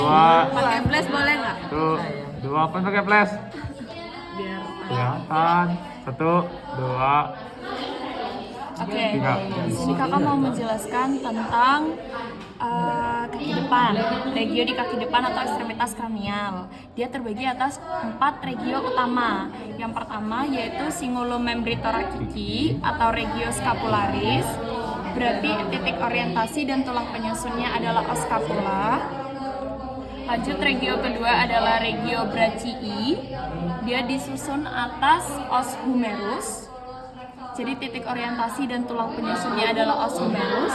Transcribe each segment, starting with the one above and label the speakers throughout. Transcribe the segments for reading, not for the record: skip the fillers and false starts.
Speaker 1: Dua.
Speaker 2: Pakai flash boleh nggak?
Speaker 1: Tuh, dua pun pakai flash.
Speaker 2: Biar.
Speaker 1: Kelihatan. Satu, dua,
Speaker 2: Oke.
Speaker 1: tiga.
Speaker 2: Jadi kakak mau menjelaskan tentang kaki depan, regio di kaki depan atau ekstremitas kranial. Dia terbagi atas 4 regio utama. Yang pertama yaitu cingulum membri thoracici atau regio scapularis. Berarti titik orientasi dan tulang penyusunnya adalah os scapula. Lanjut regio kedua adalah regio brachii. Dia disusun atas os humerus. Jadi titik orientasi dan tulang penyusunnya adalah os humerus.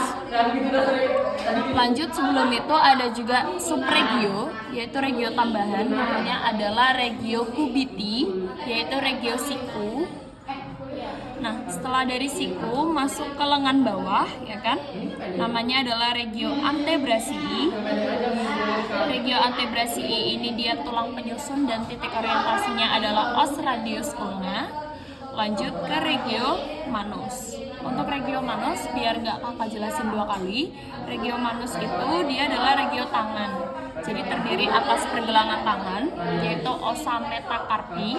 Speaker 2: Lanjut sebelum itu ada juga subregio, yaitu regio tambahan, namanya adalah regio cubiti, yaitu regio siku. Nah, setelah dari siku masuk ke lengan bawah, ya kan? Namanya adalah regio antebrasii. Regio antebrasii ini dia tulang penyusun dan titik orientasinya adalah os radius ulna. Lanjut ke regio manus. Untuk regio manus, biar nggak kakak jelasin 2 kali, regio manus itu dia adalah regio tangan. Jadi terdiri atas pergelangan tangan, yaitu osa metacarpi,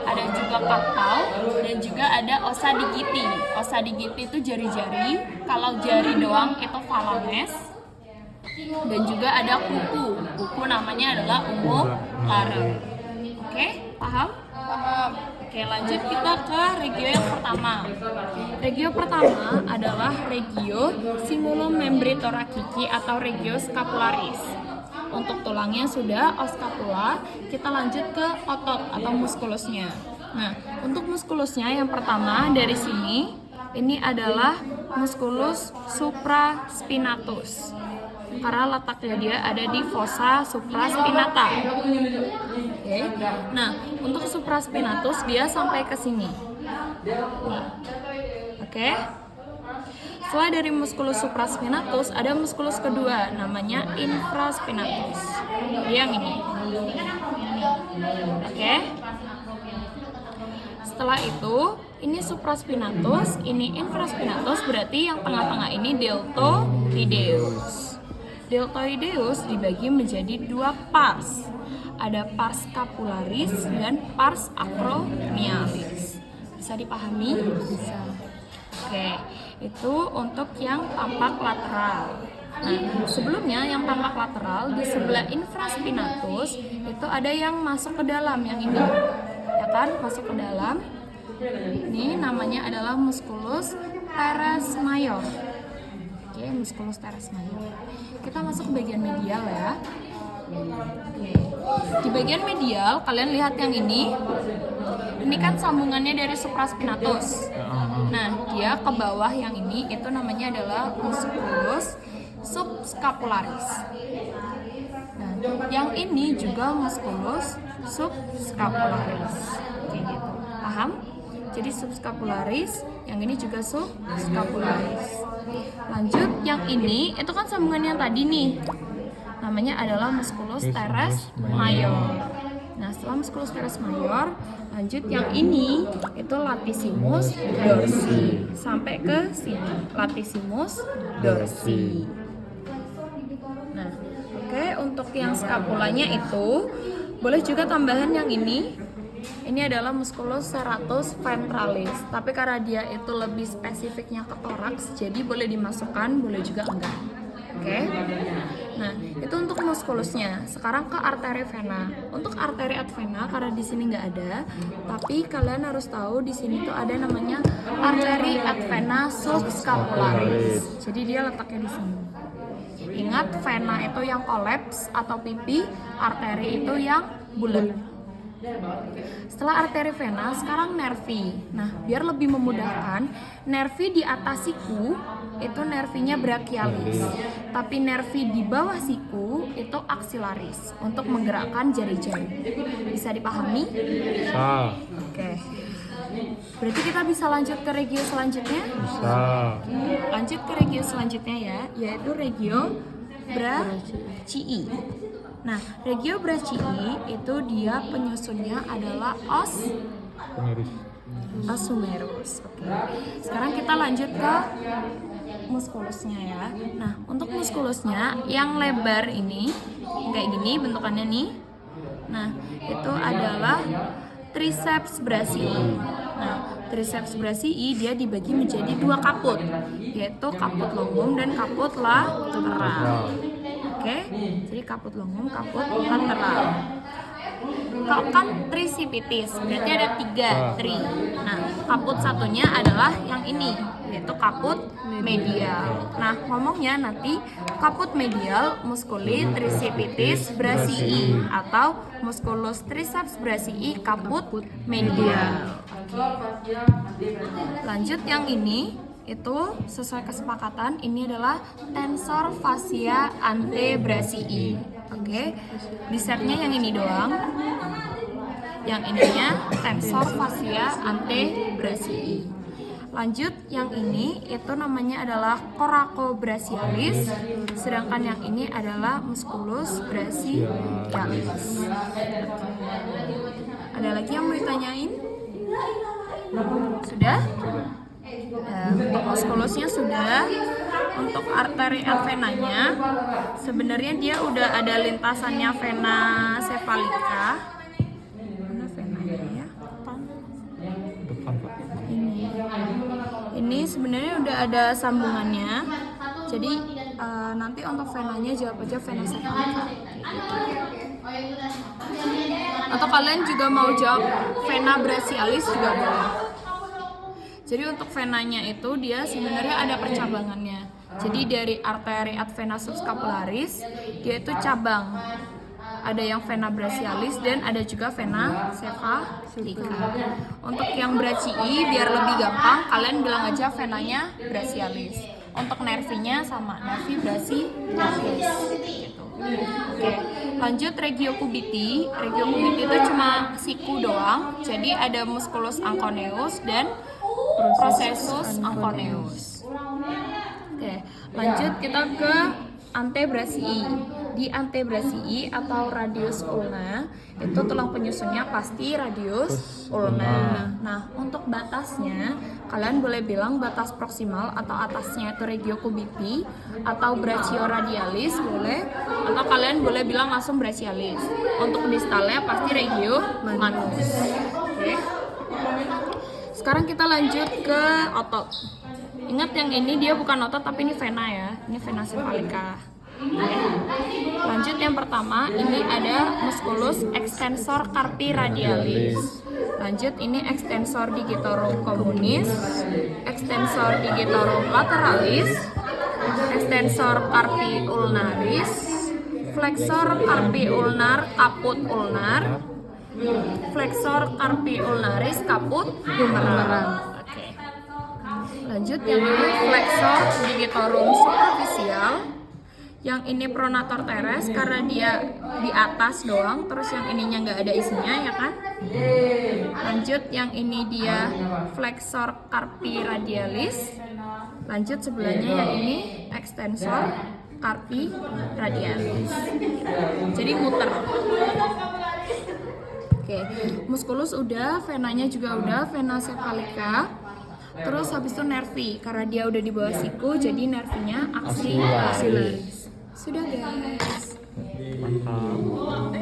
Speaker 2: ada juga carpal, dan juga ada osa digiti. Osa digiti itu jari-jari, kalau jari doang itu phalanges, dan juga ada kuku. Kuku namanya adalah umulare. Oke, paham? Paham. Oke, lanjut kita ke regio yang pertama. Regio pertama adalah regio cingulum membri thoracici atau regio scapularis. Untuk tulangnya sudah os scapula, kita lanjut ke otot atau muskulusnya. Nah, untuk muskulusnya yang pertama dari sini, ini adalah musculus supraspinatus. Karena letaknya dia ada di fossa supraspinata. Oke. Nah, untuk supraspinatus dia sampai ke sini. Oke. Setelah dari musculus supraspinatus ada musculus kedua namanya infraspinatus. Dia yang ini. Oke. Setelah itu ini supraspinatus, ini infraspinatus, berarti yang tengah-tengah ini deltoideus. Deltoideus dibagi menjadi 2 pars. Ada pars scapularis dan pars acromialis. Bisa dipahami? Bisa. Oke, itu untuk yang tampak lateral. Nah, sebelumnya yang tampak lateral di sebelah infraspinatus itu ada yang masuk ke dalam, yang ini. Ya kan? Masuk ke dalam. Ini namanya adalah musculus teres major. Oke, musculus teres major. Kita masuk ke bagian medial ya. Oke. Di bagian medial kalian lihat yang ini. Ini kan sambungannya dari supraspinatus. Nah, dia ke bawah yang ini itu namanya adalah musculus subscapularis. Nah, yang ini juga musculus subscapularis. Oke, gitu. Paham? Jadi subscapularis, yang ini juga subscapularis. Lanjut, yang ini itu kan sambungan yang tadi nih. Namanya adalah musculus teres major. Nah, setelah musculus teres major, lanjut yang ini itu latissimus dorsi. Sampai ke sini, latissimus dorsi. Nah, oke, untuk yang scapulanya itu boleh juga tambahan yang ini. Ini adalah musculus serratus ventralis, tapi karena dia itu lebih spesifiknya ke toraks, jadi boleh dimasukkan, boleh juga enggak. Oke. Nah, itu untuk muskulusnya. Sekarang ke arteri vena. Untuk arteri ad vena karena di sini nggak ada, tapi kalian harus tahu di sini tuh ada namanya arteri ad vena subscapularis. Jadi dia letaknya di sini. Ingat, vena itu yang kolaps atau pipi, arteri itu yang bulat. Setelah arteri vena, sekarang nervi. Nah, biar lebih memudahkan, nervi di atas siku itu nervinya brachialis, tapi nervi di bawah siku itu axillaris untuk menggerakkan jari-jari. Bisa dipahami?
Speaker 1: Bisa.
Speaker 2: Oke. Berarti kita bisa lanjut ke regio selanjutnya?
Speaker 1: Bisa.
Speaker 2: Lanjut ke regio selanjutnya ya, yaitu regio brachii. Nah, regio brachii itu dia penyusunnya adalah os
Speaker 1: Pemiris.
Speaker 2: humerus. Oke. Sekarang kita lanjut ke muskulusnya ya. Nah, untuk muskulusnya yang lebar ini kayak gini bentukannya nih. Nah, itu adalah triceps brachii. Nah, triceps brachii dia dibagi menjadi dua kaput, yaitu kaput longum dan kaput lateral. Oke, jadi kaput longum, kaput lateral. Kalau kan tricipitis, berarti ada 3 tri. Nah, kaput satunya adalah yang ini, yaitu kaput medial. Nah, ngomongnya nanti kaput medial musculi tricipitis brachii atau musculus triceps brachii kaput medial. Lanjut yang ini itu sesuai kesepakatan ini adalah tensor fascia antebrachii. Oke, di setnya yang ini doang. Yang ininya tensor fascia antebrachii. Lanjut yang ini itu namanya adalah coracobrachialis, sedangkan yang ini adalah musculus brachialis. Ada lagi yang mau ditanyain? Sudah? Untuk muskulusnya sudah. Untuk arteri venanya sebenarnya dia udah ada lintasannya vena cephalica. Mana venanya ya?
Speaker 1: Depan, Pak.
Speaker 2: Ini sebenarnya udah ada sambungannya. Jadi nanti untuk venanya jawab aja vena cephalica. Atau kalian juga mau jawab vena brachialis juga boleh. Jadi untuk venanya itu dia sebenarnya ada percabangannya. Jadi dari arteri ad vena subscapularis dia itu cabang. Ada yang vena brachialis dan ada juga vena cephalica. Untuk yang brachii biar lebih gampang kalian bilang aja venanya brachialis. Untuk nervinya sama, nervi brachialis gitu. Oke, lanjut regio cubiti. Regio cubiti itu cuma siku doang. Jadi ada musculus anconeus dan processus anconeus. Oke, lanjut kita ke antebrachii. Di antebrachii atau radius ulna itu tulang penyusunnya pasti radius ulna. Nah, untuk batasnya kalian boleh bilang batas proksimal atau atasnya itu regio cubiti atau brachioradialis boleh, atau kalian boleh bilang langsung brachialis. Untuk distalnya pasti regio manus. Oke. Sekarang kita lanjut ke otot. Ingat yang ini dia bukan otot tapi ini vena ya. Ini vena cephalica. Lanjut yang pertama ini ada musculus extensor carpi radialis. Lanjut ini extensor digitorum communis, extensor digitorum lateralis, extensor carpi ulnaris, flexor carpi ulnar caput ulnar, flexor carpi ulnaris caput humeral. Oke. Lanjut yang ini flexor digitorum superficial. Yang ini pronator teres karena dia di atas doang, terus yang ininya nggak ada isinya ya kan. Lanjut yang ini dia flexor carpi radialis. Lanjut sebelahnya yang ini extensor carpi radialis. Jadi muter. Oke, musculus udah, venanya juga udah, vena cephalica. Terus habis itu nervi, karena dia udah di bawah siku, jadi nervinya axillaris. Sudah guys.
Speaker 1: Mantap.